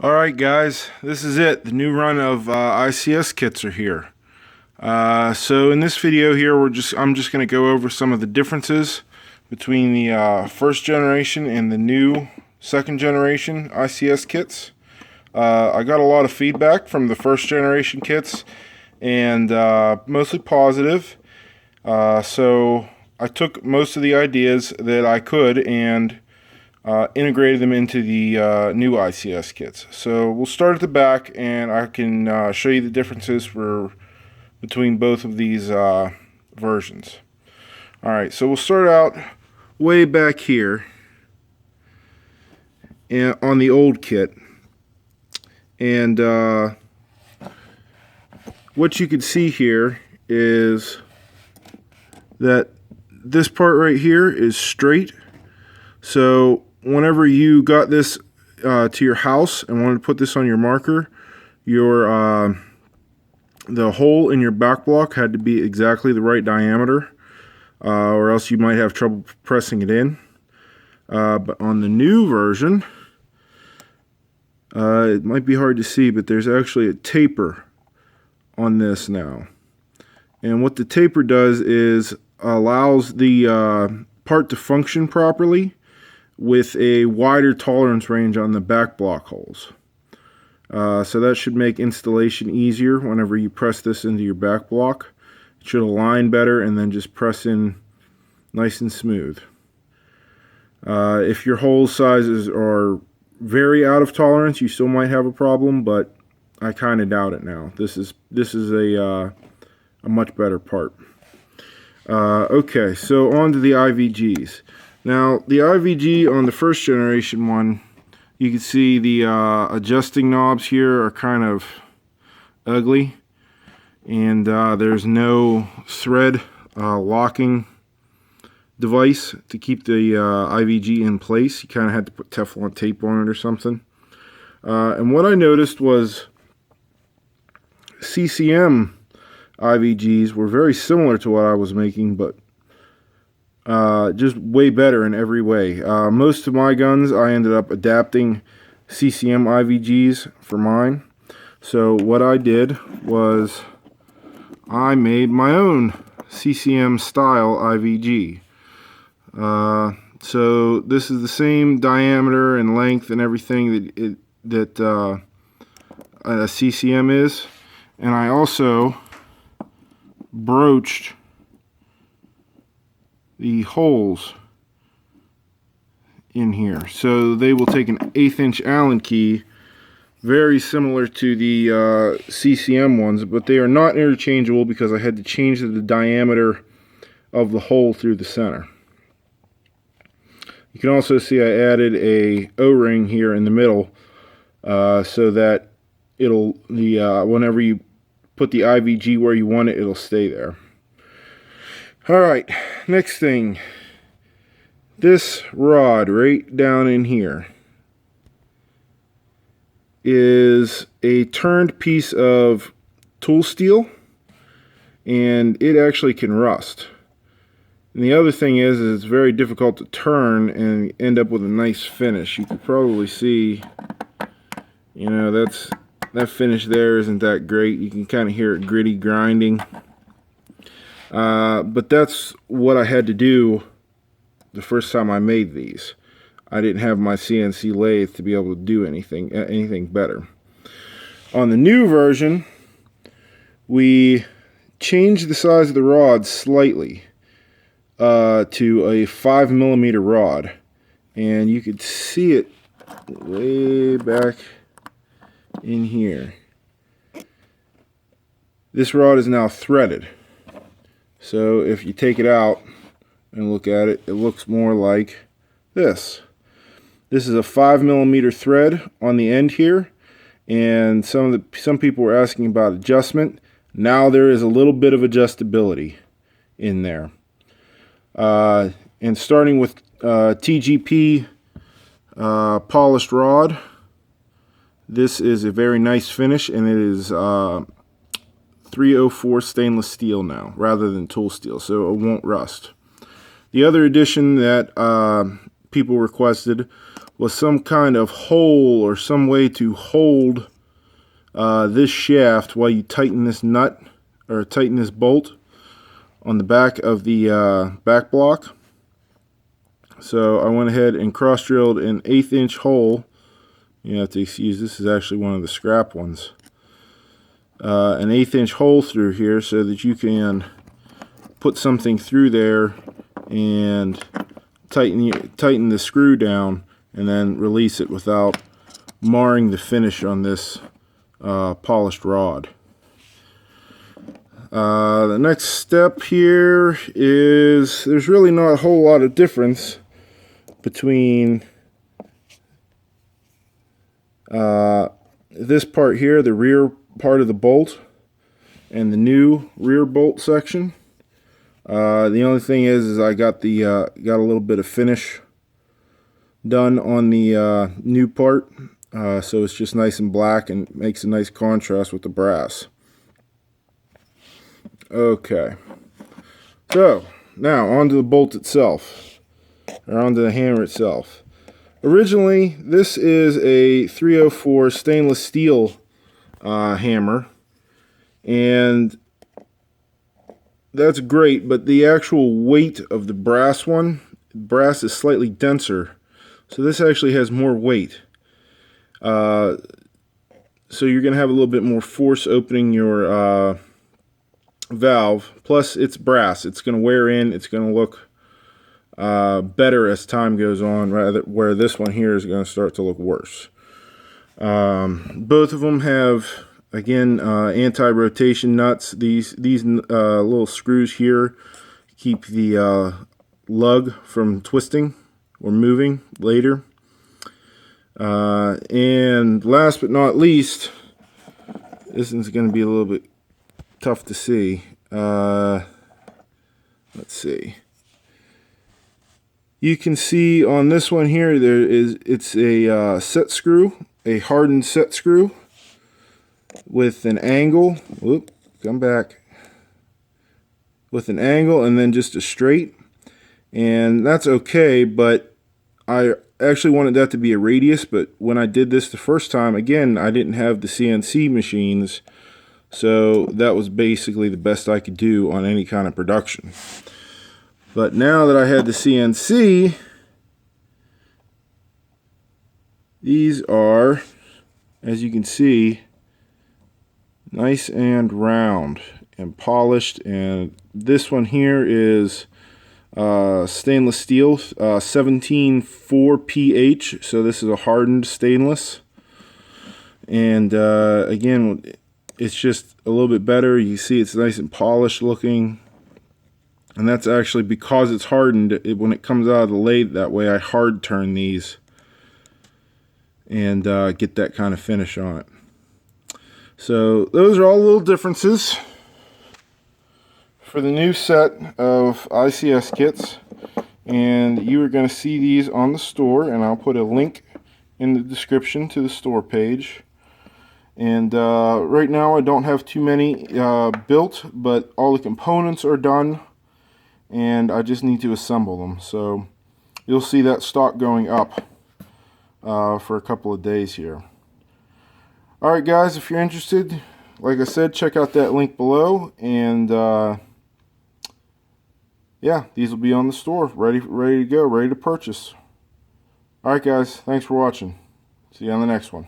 Alright guys, this is it. The new run of ICS kits are here. So in this video here, I'm just going to go over some of the differences between the first generation and the new second generation ICS kits. I got a lot of feedback from the first generation kits, and mostly positive. So I took most of the ideas that I could and integrated them into the new ICS kits. So we'll start at the back, and I can show you the differences between both of these versions. Alright, so we'll start out way back here on the old kit. And what you can see here is that this part right here is straight. So whenever you got this to your house and wanted to put this on your marker, the hole in your back block had to be exactly the right diameter, or else you might have trouble pressing it in. But on the new version, it might be hard to see, but there's actually a taper on this now. And what the taper does is allows the part to function properly with a wider tolerance range on the back block holes. So that should make installation easier whenever you press this into your back block. It should align better and then just press in nice and smooth. If your hole sizes are very out of tolerance, you still might have a problem, but I kind of doubt it now. This is a much better part. Okay, so on to the IVGs. Now, the IVG on the first generation one, you can see the adjusting knobs here are kind of ugly, and there's no thread locking device to keep the IVG in place. You kind of had to put Teflon tape on it or something. And what I noticed was CCM IVGs were very similar to what I was making, but just way better in every way. Most of my guns, I ended up adapting CCM IVGs for mine. So what I did was I made my own CCM style IVG. So this is the same diameter and length and everything that a CCM is. And I also broached the holes in here, so they will take an 1/8 inch Allen key, very similar to the CCM ones, but they are not interchangeable because I had to change the diameter of the hole through the center. You can also see I added a O-ring here in the middle, so that whenever you put the IVG where you want it, it'll stay there. Alright, next thing. This rod right down in here is a turned piece of tool steel, and it actually can rust. And the other thing is it's very difficult to turn and end up with a nice finish. You can probably see, you know, that finish there isn't that great. You can kind of hear it gritty grinding. But that's what I had to do the first time I made these. I didn't have my CNC lathe to be able to do anything better. On the new version, we changed the size of the rod slightly to a 5mm rod, and you could see it way back in here. This rod is now threaded. So if you take it out and look at it, it looks more like this. This is a 5mm thread on the end here, and some people were asking about adjustment. Now there is a little bit of adjustability in there. And starting with TGP polished rod, this is a very nice finish, and it is 304 stainless steel now rather than tool steel, so it won't rust. The other addition that people requested was some kind of hole or some way to hold this shaft while you tighten this nut or tighten this bolt on the back of the back block. So I went ahead and cross drilled an 1/8 inch hole. You have to excuse, this is actually one of the scrap ones. An 1/8 inch hole through here so that you can put something through there and tighten the screw down and then release it without marring the finish on this polished rod. The next step here is there's really not a whole lot of difference between this part here, the rear part of the bolt, and the new rear bolt section. The only thing is I got a little bit of finish done on the new part, so it's just nice and black and makes a nice contrast with the brass. Okay, so now onto the bolt itself, or onto the hammer itself. Originally, this is a 304 stainless steel hammer, and that's great, but the actual weight of the brass is slightly denser, so this actually has more weight. So you're going to have a little bit more force opening your valve, plus it's brass. It's going to wear in, it's going to look better as time goes on, rather where this one here is going to start to look worse. Both of them have, again, anti-rotation nuts. These little screws here keep the lug from twisting or moving later. And last but not least, this is going to be a little bit tough to see. Let's see. You can see on this one here, it's a set screw, a hardened set screw with an angle. Whoop, come back. With an angle and then just a straight, and that's okay. But I actually wanted that to be a radius. But when I did this the first time, again, I didn't have the CNC machines. So that was basically the best I could do on any kind of production. But now that I had the CNC, these are, as you can see, nice and round and polished. And this one here is stainless steel, 17.4 pH. So this is a hardened stainless. And again, it's just a little bit better. You see it's nice and polished looking, and that's actually because it's hardened. When it comes out of the lathe that way, I hard turn these and get that kind of finish on it. So those are all little differences for the new set of ICS kits, and you are going to see these on the store, and I'll put a link in the description to the store page. And right now I don't have too many built, but all the components are done, and I just need to assemble them. So you'll see that stock going up for a couple of days here. Alright guys, if you're interested, like I said, check out that link below, and yeah, these will be on the store, ready to go, ready to purchase. Alright guys, thanks for watching. See you on the next one.